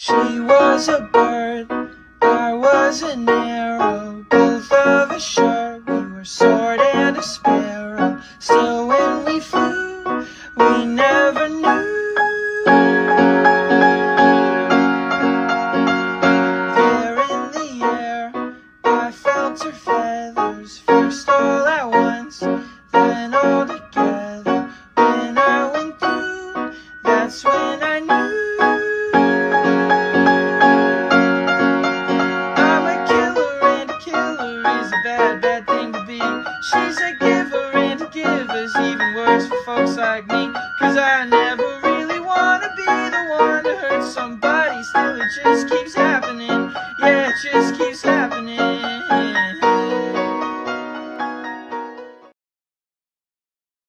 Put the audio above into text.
She was a bird, I was an arrow, both of us sure we were sword and a sparrow. Still when we flew, we never knew. There in the air, I felt her feathers, first all at once, then all together. When I went through, that's when I knew. She's a giver and a giver's even worse for folks like me. Cause I never really wanna be the one to hurt somebody. Still it just keeps happening. Yeah, it just keeps